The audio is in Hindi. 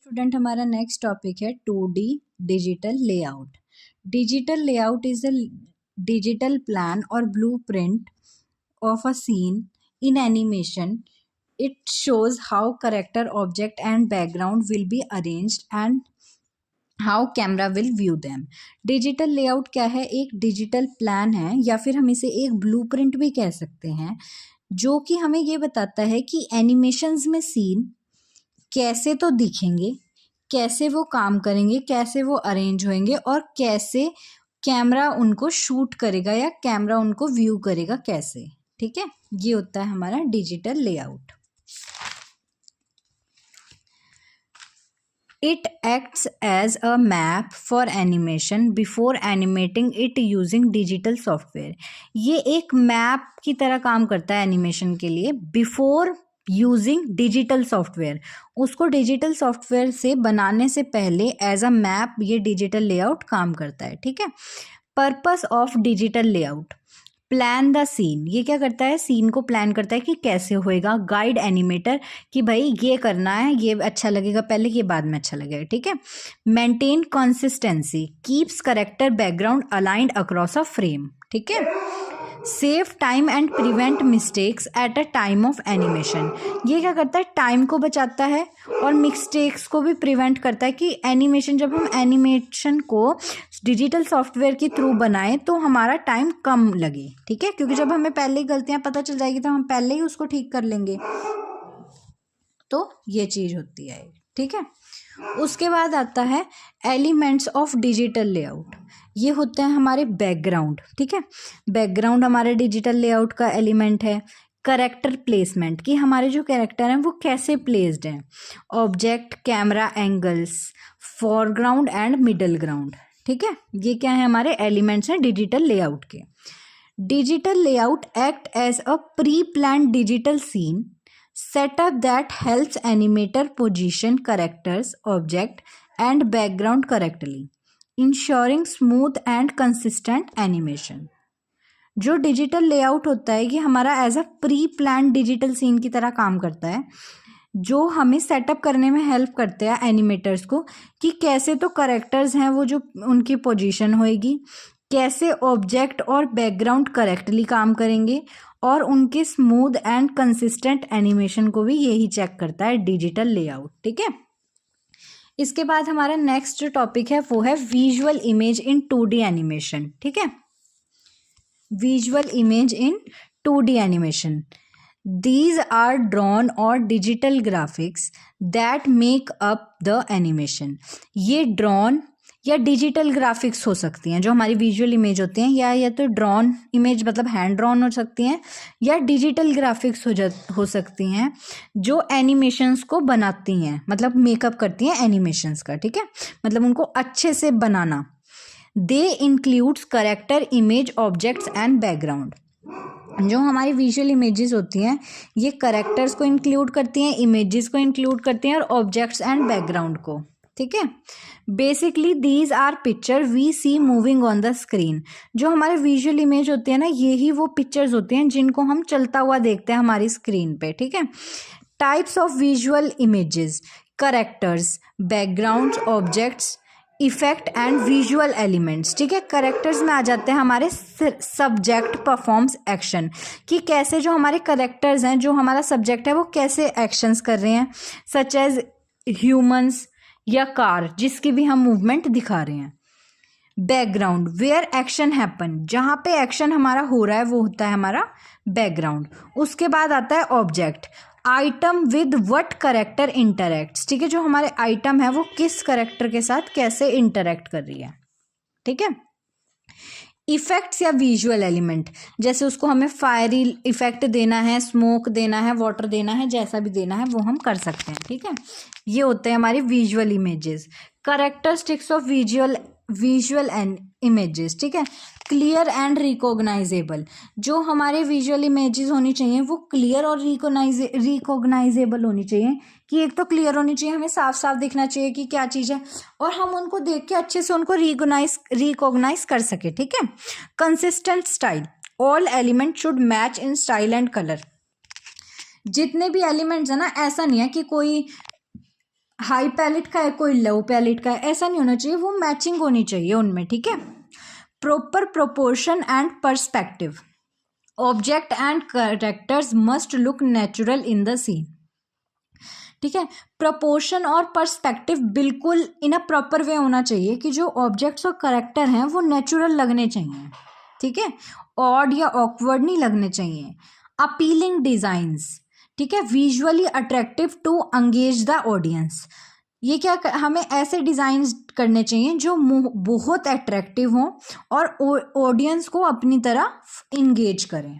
स्टूडेंट, हमारा नेक्स्ट टॉपिक है 2D digital layout. Digital layout is a digital plan और blueprint of a scene in animation. It shows how character, object and background will be arranged and how camera will view them. Digital layout क्या है? एक डिजिटल प्लान है या फिर हम इसे एक ब्लूप्रिंट भी कह सकते हैं, जो कि हमें ये बताता है कि एनिमेशंस में सीन कैसे तो दिखेंगे, कैसे वो काम करेंगे, कैसे वो अरेंज होंगे और कैसे कैमरा उनको शूट करेगा या कैमरा उनको व्यू करेगा कैसे। ठीक है, ये होता है हमारा digital layout. It acts as a map for animation before animating it using digital software. ये एक मैप की तरह काम करता है एनिमेशन के लिए बिफोर यूजिंग डिजिटल सॉफ्टवेयर। उसको डिजिटल सॉफ्टवेयर से बनाने से पहले एज अ मैप ये डिजिटल लेआउट काम करता है। ठीक है, purpose of digital layout, plan the scene. ये क्या करता है? सीन को प्लान करता है कि कैसे होएगा। गाइड एनिमेटर कि भाई ये करना है, ये अच्छा लगेगा पहले, ये बाद में अच्छा लगेगा। ठीक है, maintain consistency, keeps character background aligned across a frame. ठीक है, save time and prevent mistakes at a time of animation. ये क्या करता है? टाइम को बचाता है और मिस्टेक्स को भी प्रिवेंट करता है कि एनिमेशन, जब हम एनिमेशन को डिजिटल सॉफ्टवेयर के थ्रू बनाएं तो हमारा टाइम कम लगे। ठीक है, क्योंकि जब हमें पहले ही गलतियां पता चल जाएगी तो हम पहले ही उसको ठीक कर लेंगे। तो ये चीज होती है। ठीक है, उसके बाद आता है एलिमेंट्स ऑफ डिजिटल लेआउट। ये होते हैं हमारे बैकग्राउंड। ठीक है, बैकग्राउंड हमारे डिजिटल लेआउट का एलिमेंट है। करेक्टर प्लेसमेंट, कि हमारे जो कैरेक्टर हैं वो कैसे प्लेस्ड हैं। Object, camera angles, foreground and middle ground. ठीक है, ये क्या है? हमारे एलिमेंट्स हैं डिजिटल लेआउट के। Digital layout act as a pre plan digital scene setup that helps animator position characters, object and background correctly, ensuring smooth and consistent animation. जो डिजिटल लेआउट होता है ये हमारा as a pre plan digital scene की तरह काम करता है, जो हमें सेटअप करने में हेल्प करते हैं एनिमेटर्स को कि कैसे तो करेक्टर्स हैं वो जो उनकी पोजीशन होएगी, कैसे ऑब्जेक्ट और बैकग्राउंड करेक्टली काम करेंगे और उनके स्मूथ एंड कंसिस्टेंट एनिमेशन को भी यही चेक करता है डिजिटल लेआउट। ठीक है, इसके बाद हमारा नेक्स्ट जो टॉपिक है वो है visual image in 2D animation. ठीक है, visual image in 2D animation, these are drawn or digital graphics that make up the animation. ये ड्रॉन या डिजिटल ग्राफिक्स हो सकती हैं जो हमारी विजुअल इमेज होती हैं, या तो ड्रॉन इमेज मतलब हैंड ड्रॉन हो सकती हैं, या डिजिटल ग्राफिक्स हो सकती हैं जो एनिमेशंस को बनाती हैं, मतलब मेकअप करती हैं एनिमेशंस का। ठीक है, मतलब उनको अच्छे से बनाना। They includes character, image, objects and background. जो हमारी विजुअल इमेजेस होती हैं ये करेक्टर्स को इंक्लूड करती हैं, इमेजेस को इंक्लूड करती हैं और ऑब्जेक्ट्स एंड बैकग्राउंड को। ठीक है, basically these are picture we see moving on the screen. जो हमारे विजुअल इमेज होती है ना, ये ही वो पिक्चर्स होती हैं जिनको हम चलता हुआ देखते हैं हमारी स्क्रीन पे। ठीक है, types of visual images, characters, background, objects, effect and visual elements. ठीक है, करेक्टर्स में आ जाते हैं हमारे सब्जेक्ट परफॉर्म्स एक्शन, कि कैसे जो हमारे करेक्टर्स हैं, जो हमारा सब्जेक्ट है वो कैसे एक्शंस कर रहे हैं, सच एज ह्यूमंस या कार जिसकी भी हम मूवमेंट दिखा रहे हैं। बैकग्राउंड, वेयर एक्शन हैपन, जहाँ पे एक्शन हमारा हो रहा है वो होता है हमारा बैकग्राउंड। उसके बाद आता है object, item with what character interacts. ठीक है, जो हमारे आइटम है वो किस करेक्टर के साथ कैसे इंटरेक्ट कर रही है। ठीक है, इफेक्ट्स या विजुअल एलिमेंट, जैसे उसको हमें फायरी इफेक्ट देना है, स्मोक देना है, वाटर देना है, जैसा भी देना है वो हम कर सकते हैं। ठीक है, ये होते हैं हमारी visual images. Characteristics of visual and images. ठीक है, क्लियर एंड रिकॉग्नाइजेबल, जो हमारे विजुअल इमेजेस होनी चाहिए वो क्लियर और रिकॉग्नाइजेबल होनी चाहिए, कि एक तो क्लियर होनी चाहिए, हमें साफ साफ दिखना चाहिए कि क्या चीज़ है और हम उनको देख के अच्छे से उनको रिकॉग्नाइज कर सके। ठीक है, consistent style, all element should match in style and colour. जितने भी एलिमेंट्स है ना, ऐसा नहीं है कि कोई हाई पैलेट का है, कोई लो पैलेट का है, ऐसा नहीं होना चाहिए, वो मैचिंग होनी चाहिए उनमें, ठीक है। Proper proportion and perspective, object and characters must look natural in the scene, ठीक है। प्रपोर्शन और पर्सपेक्टिव बिल्कुल इन अ प्रॉपर वे होना चाहिए कि जो ऑब्जेक्ट्स और करेक्टर हैं वो नेचुरल लगने चाहिए, ठीक है, ऑड या ऑकवर्ड नहीं लगने चाहिए। अपीलिंग डिजाइंस, ठीक है, visually attractive to engage the audience, ये क्या हमें ऐसे डिजाइन करने चाहिए जो बहुत अट्रैक्टिव हों और ऑडियंस को अपनी तरह इंगेज करें।